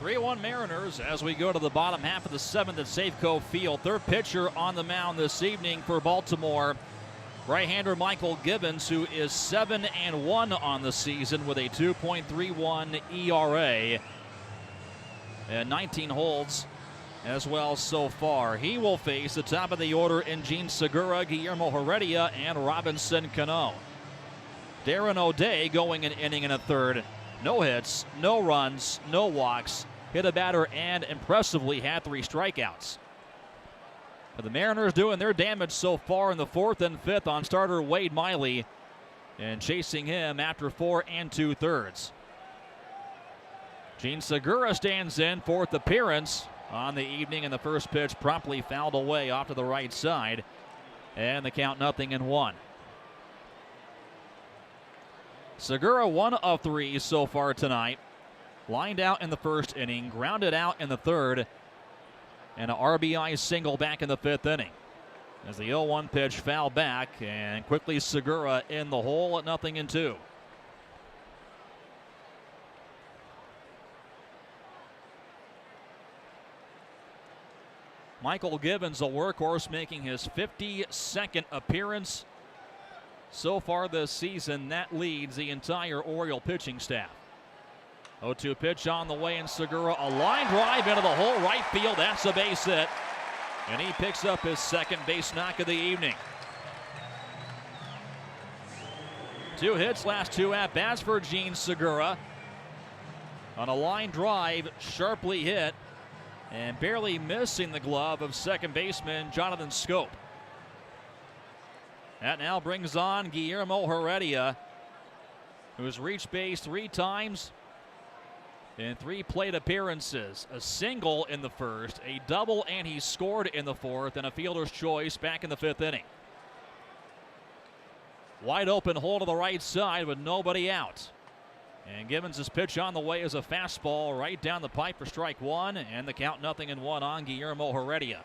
3-1 Mariners as we go to the bottom half of the seventh at Safeco Field. Third pitcher on the mound this evening for Baltimore, right-hander Michael Gibbons, who is 7-1 on the season with a 2.31 ERA and 19 holds as well so far. He will face the top of the order in Gene Segura, Guillermo Heredia, and Robinson Cano. Darren O'Day going an inning and a third. No hits, no runs, no walks, hit a batter, and impressively had 3 strikeouts. But the Mariners doing their damage so far in the fourth and fifth on starter Wade Miley, and chasing him after 4 2/3. Gene Segura stands in, fourth appearance on the evening, and the first pitch promptly fouled away off to the right side, and the count 0-1. Segura 1 of 3 so far tonight. Lined out in the first inning, grounded out in the third, and an RBI single back in the fifth inning. As the 0-1 pitch fouled back, and quickly Segura in the hole at 0-2. Michael Gibbons, a workhorse, making his 52nd appearance so far this season. That leads the entire Oriole pitching staff. 0-2 pitch on the way, and Segura, a line drive into the hole right field. That's a base hit, and he picks up his second base knock of the evening. 2 hits, last 2 at-bats for Gene Segura. On a line drive, sharply hit, and barely missing the glove of second baseman Jonathan Scope. That now brings on Guillermo Heredia, who has reached base 3 times in 3 plate appearances. A single in the first, a double, and he scored in the fourth, and a fielder's choice back in the fifth inning. Wide open hole to the right side with nobody out. And Gibbons' pitch on the way is a fastball right down the pipe for strike 1, and the count 0-1 on Guillermo Heredia.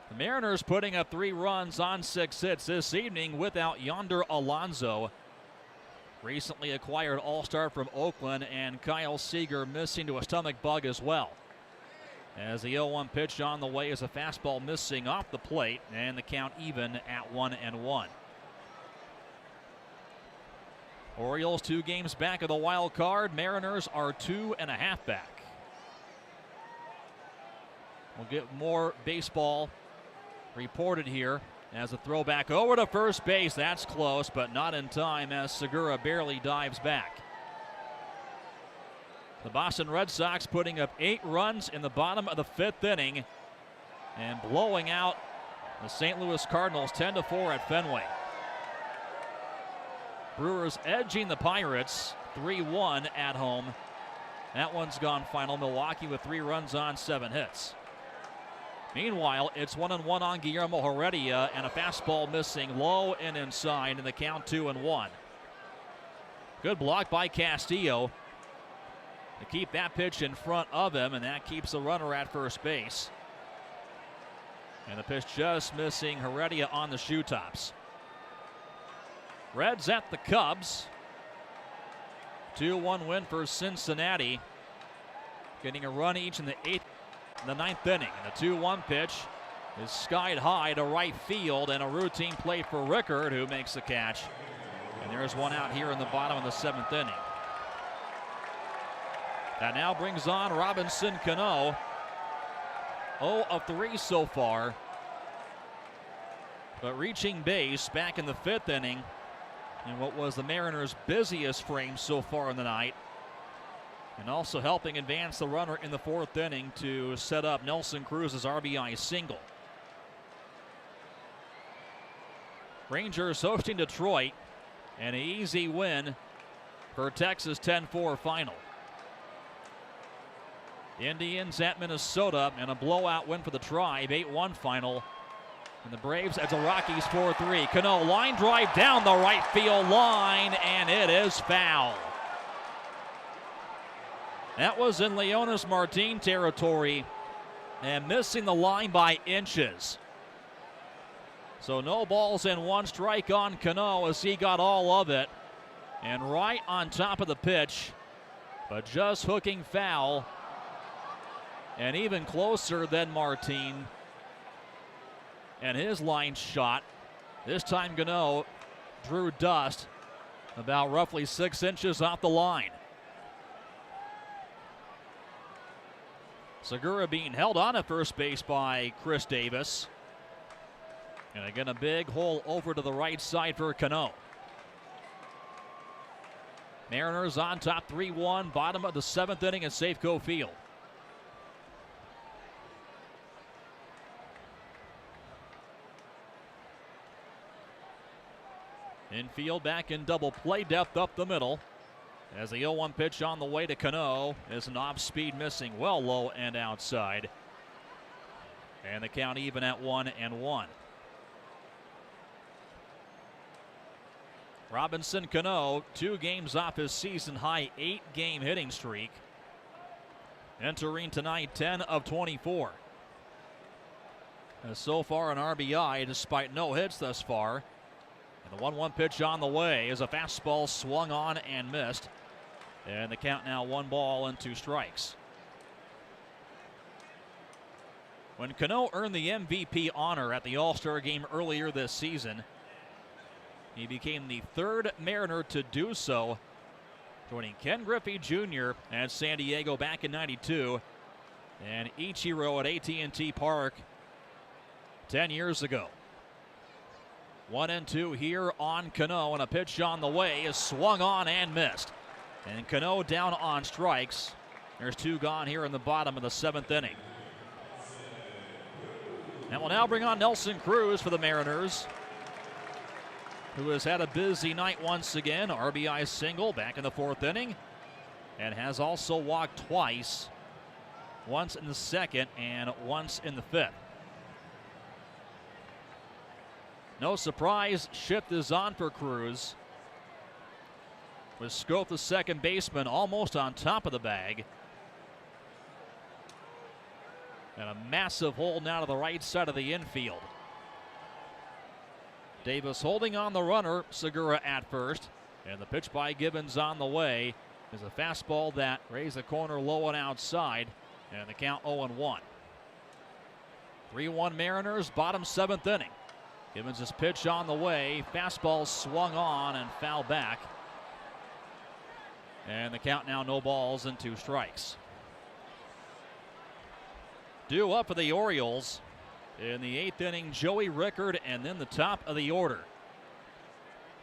The Mariners putting up 3 runs on 6 hits this evening without Yonder Alonso, recently acquired All-Star from Oakland, and Kyle Seager missing to a stomach bug as well. As the 0-1 pitch on the way is a fastball missing off the plate, and the count even at 1-1. Orioles 2 games back of the wild card. Mariners are 2.5 back. We'll get more baseball reported here as a throwback over to first base. That's close, but not in time as Segura barely dives back. The Boston Red Sox putting up 8 runs in the bottom of the 5th inning and blowing out the St. Louis Cardinals 10-4 at Fenway. Brewers edging the Pirates 3-1 at home. That one's gone final. Milwaukee with 3 runs on 7 hits. Meanwhile, it's 1-1 on Guillermo Heredia, and a fastball missing low and inside, and the count 2-1. Good block by Castillo to keep that pitch in front of him, and that keeps the runner at first base. And the pitch just missing Heredia on the shoe tops. Reds at the Cubs. 2-1 win for Cincinnati, getting a run each in the 8th and the 9th inning. And the 2-1 pitch is skied high to right field, and a routine play for Rickard, who makes the catch. And there's one out here in the bottom of the 7th inning. That now brings on Robinson Cano. 0 of 3 so far, but reaching base back in the 5th inning in what was the Mariners' busiest frame so far in the night, and also helping advance the runner in the 4th inning to set up Nelson Cruz's RBI single. Rangers hosting Detroit, and an easy win for Texas 10-4 final. Indians at Minnesota, and a blowout win for the Tribe, 8-1 final. And the Braves at the Rockies 4-3. Cano, line drive down the right field line, and it is foul. That was in Leonis Martin territory, and missing the line by inches. So no balls and 1 strike on Cano as he got all of it. And right on top of the pitch, but just hooking foul. And even closer than Martin. And his line shot. This time Gano drew dust about roughly 6 inches off the line. Segura being held on at first base by Chris Davis. And again, a big hole over to the right side for Cano. Mariners on top 3-1, bottom of the 7th inning at Safeco Field. Infield back in double play depth up the middle. As the 0-1 pitch on the way to Cano is an off-speed missing well low and outside. And the count even at 1-1. Robinson Cano, 2 games off his season-high 8-game hitting streak. Entering tonight 10 of 24. So far an RBI despite no hits thus far. And the 1-1 pitch on the way is a fastball swung on and missed. And the count now 1 ball and 2 strikes. When Cano earned the MVP honor at the All-Star game earlier this season, he became the 3rd Mariner to do so, joining Ken Griffey Jr. at San Diego back in '92 and Ichiro at AT&T Park 10 years ago. 1-2 here on Cano, and a pitch on the way is swung on and missed. And Cano down on strikes. There's 2 gone here in the bottom of the 7th inning. And we'll now bring on Nelson Cruz for the Mariners, who has had a busy night once again. RBI single back in the 4th inning, and has also walked twice, once in the 2nd and once in the 5th. No surprise, shift is on for Cruz, with Schoaf, the second baseman, almost on top of the bag. And a massive hole now to the right side of the infield. Davis holding on the runner, Segura at first. And the pitch by Gibbons on the way is a fastball that raised the corner low and outside. And the count 0-1. 3-1 Mariners, bottom 7th inning. Gibbons' pitch on the way. Fastball swung on and foul back. And the count now no balls and 2 strikes. Due up for the Orioles in the 8th inning, Joey Rickard, and then the top of the order.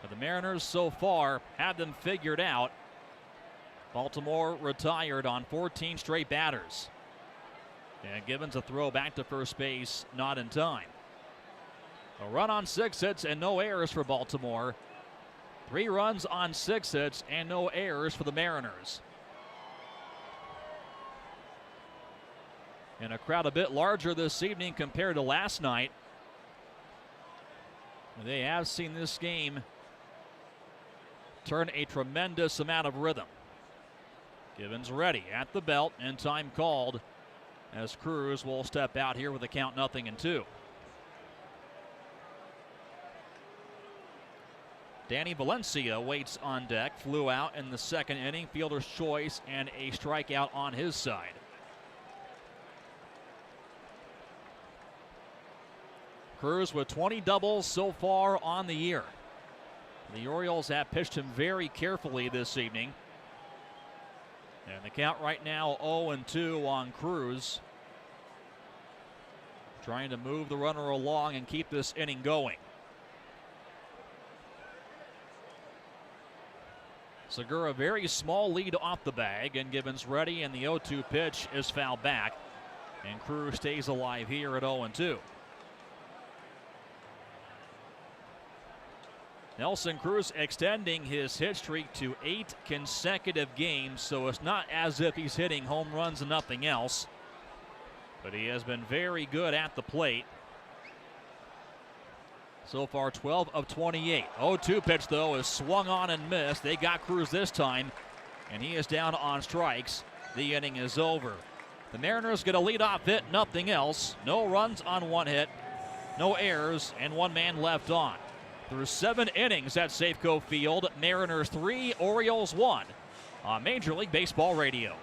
But the Mariners so far have them figured out. Baltimore retired on 14 straight batters. And Gibbons a throw back to first base, not in time. A run on 6 hits and no errors for Baltimore. 3 runs on 6 hits and no errors for the Mariners. And a crowd a bit larger this evening compared to last night. They have seen this game turn a tremendous amount of rhythm. Gibbons ready at the belt, and time called as Cruz will step out here with a count 0-2. Danny Valencia waits on deck, flew out in the 2nd inning, fielder's choice and a strikeout on his side. Cruz with 20 doubles so far on the year. The Orioles have pitched him very carefully this evening. And the count right now 0-2 on Cruz. Trying to move the runner along and keep this inning going. Segura, very small lead off the bag, and Gibbons ready, and the 0-2 pitch is fouled back. And Cruz stays alive here at 0-2. Nelson Cruz extending his hit streak to 8 consecutive games, so it's not as if he's hitting home runs and nothing else. But he has been very good at the plate. So far 12 of 28. 0-2 pitch though is swung on and missed. They got Cruz this time, and he is down on strikes. The inning is over. The Mariners get a leadoff hit, nothing else. No runs on 1 hit, no errors, and 1 man left on. through 7 innings at Safeco Field. Mariners 3, Orioles 1 on Major League Baseball Radio.